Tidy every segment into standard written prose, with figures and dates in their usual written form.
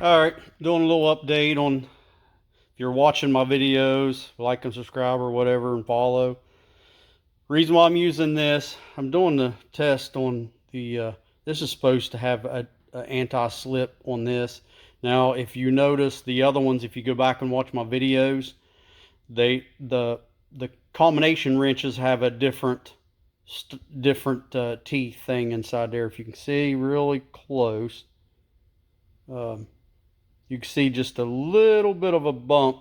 All right, doing a little update on if you're watching my videos, like and subscribe or whatever and follow. Reason why I'm using this, I'm doing the test on this is supposed to have a anti-slip on this. Now, if you notice the other ones, if you go back and watch my videos, the combination wrenches have a different teeth thing inside there. If you can see really close, um, you can see just a little bit of a bump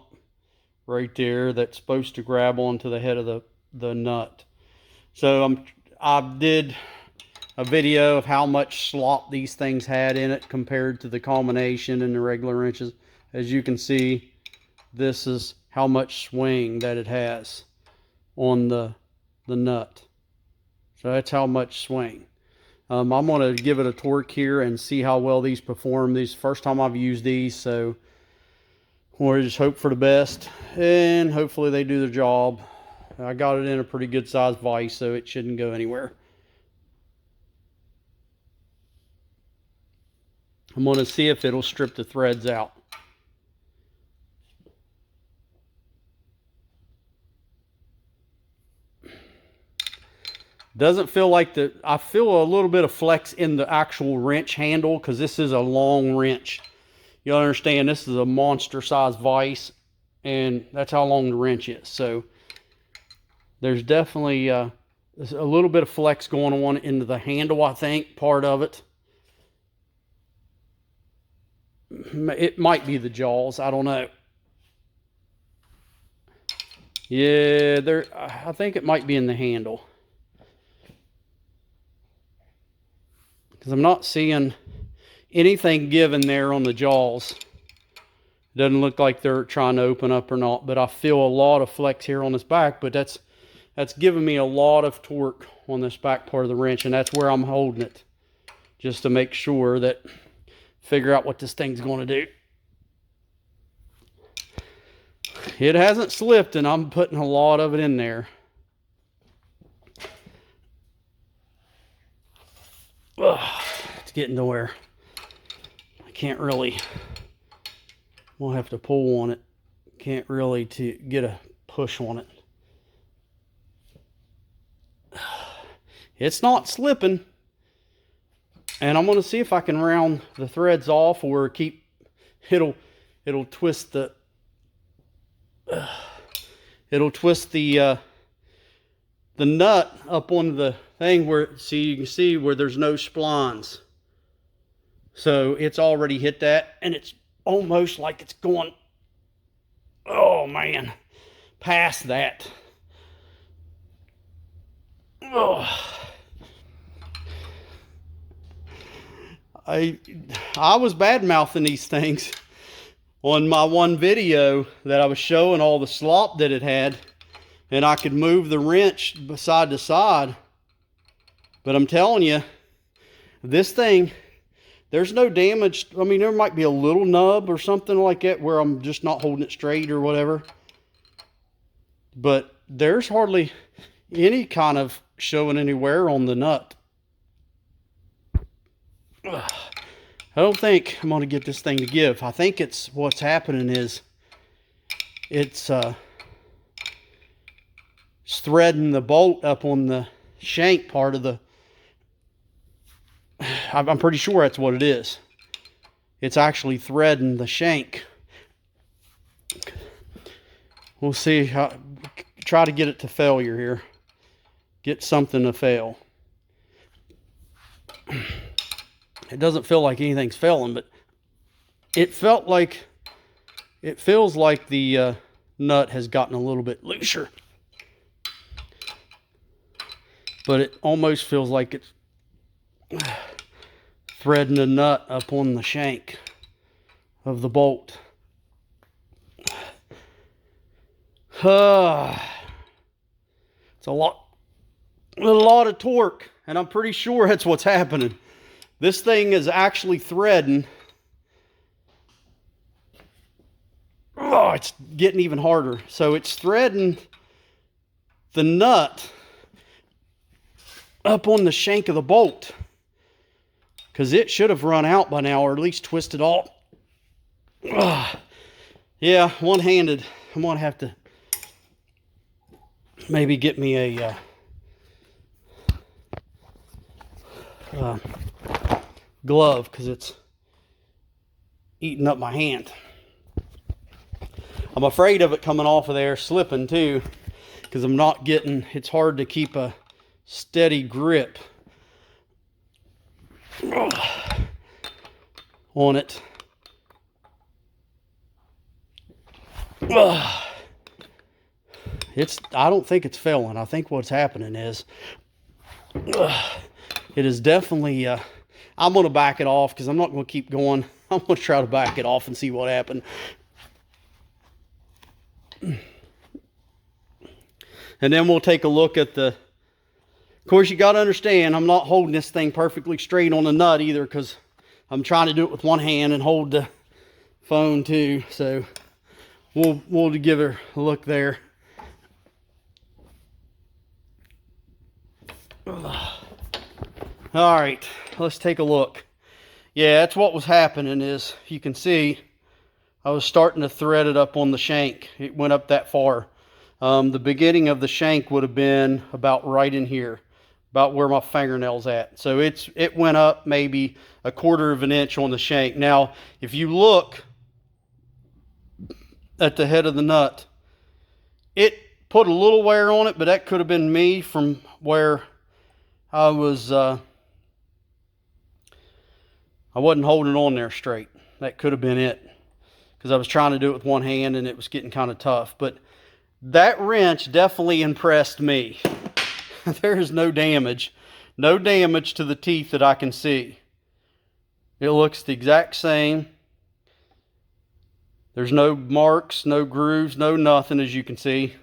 right there that's supposed to grab onto the head of the nut. So I did a video of how much slop these things had in it compared to the combination and the regular wrenches. As you can see, this is how much swing that it has on the nut. So that's how much swing. I'm going to give it a torque here and see how well these perform. This is the first time I've used these, so we'll just hope for the best, and hopefully they do their job. I got it in a pretty good sized vise, so it shouldn't go anywhere. I'm going to see if it'll strip the threads out. Doesn't feel like I feel a little bit of flex in the actual wrench handle because this is a long wrench. You understand this is a monster size vise, and that's how long the wrench is. So there's definitely a little bit of flex going on into the handle, I think, part of it. It might be the jaws, I don't know. Yeah, I think it might be in the handle. Because I'm not seeing anything given there on the jaws. Doesn't look like they're trying to open up or not, but I feel a lot of flex here on this back, but that's giving me a lot of torque on this back part of the wrench, and that's where I'm holding it, just to make sure that, figure out what this thing's going to do. It hasn't slipped, and I'm putting a lot of it in there. Ugh, it's getting to where I can't really, we'll have to pull on it. Can't really to get a push on it. It's not slipping. And I'm going to see if I can round the threads off or keep, it'll twist the, the nut up on the thing where, see, you can see where there's no splines. So it's already hit that, and it's almost like it's going, oh man, past that. Oh. I was bad mouthing these things on my one video that I was showing all the slop that it had, and I could move the wrench side to side. But I'm telling you, this thing, there's no damage. I mean, there might be a little nub or something like that where I'm just not holding it straight or whatever. But there's hardly any kind of showing any wear on the nut. I don't think I'm going to get this thing to give. I think it's what's happening is it's threading the bolt up on the shank part of the, I'm pretty sure that's what it is. It's actually threading the shank. We'll see how, try to get it to failure here. Get something to fail. It doesn't feel like anything's failing, but it feels like the nut has gotten a little bit looser. But it almost feels like it's threading the nut up on the shank of the bolt. It's a lot of torque, and I'm pretty sure that's what's happening. This thing is actually threading. Oh, it's getting even harder. So it's threading the nut up on the shank of the bolt, because it should have run out by now, or at least twisted off. Yeah, one-handed. I'm gonna have to maybe get me a glove, because it's eating up my hand. I'm afraid of it coming off of there, slipping too, because I'm not getting, it's hard to keep a steady grip on it. I don't think it's failing. I think what's happening is it is definitely, I'm going to back it off, because I'm not going to keep going. I'm going to try to back it off and see what happened. And then we'll take a look at the, of course, you got to understand, I'm not holding this thing perfectly straight on the nut either, because I'm trying to do it with one hand and hold the phone too. So we'll give her a look there. All right, let's take a look. Yeah, that's what was happening. Is you can see I was starting to thread it up on the shank. It went up that far. The beginning of the shank would have been about right in here, about where my fingernail's at. So it went up maybe 1/4 of an inch on the shank. Now, if you look at the head of the nut, it put a little wear on it, but that could have been me from where I wasn't holding on there straight. That could have been it, because I was trying to do it with one hand and it was getting kind of tough. But that wrench definitely impressed me. There is no damage to the teeth that I can see. It looks the exact same. There's no marks, no grooves, no nothing, as you can see.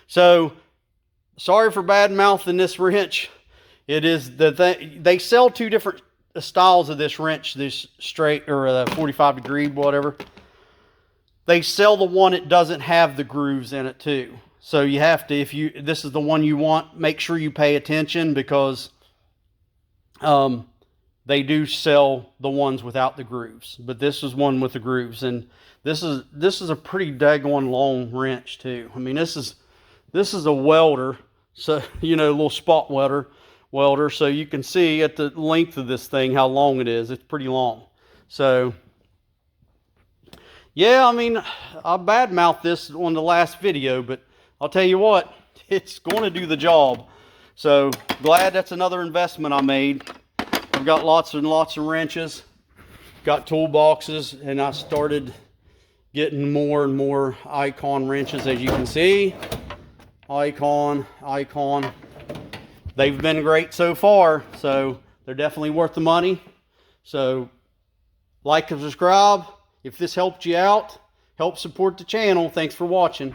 So, sorry for bad mouthing this wrench. It is they sell two different styles of this wrench, this straight or the 45 degree, whatever. They sell the one that doesn't have the grooves in it too. So you have to, this is the one you want, make sure you pay attention, because they do sell the ones without the grooves. But this is one with the grooves, and this is a pretty daggone long wrench too. I mean, this is a welder, so a little spot welder. So you can see at the length of this thing how long it is. It's pretty long. So yeah, I mean, I badmouthed this on the last video, but I'll tell you what, it's going to do the job. So glad that's another investment I made. I've got lots and lots of wrenches, got toolboxes, and I started getting more and more Icon wrenches, as you can see. Icon. They've been great so far, so they're definitely worth the money. So like and subscribe if this helped you out. Help support the channel. Thanks for watching.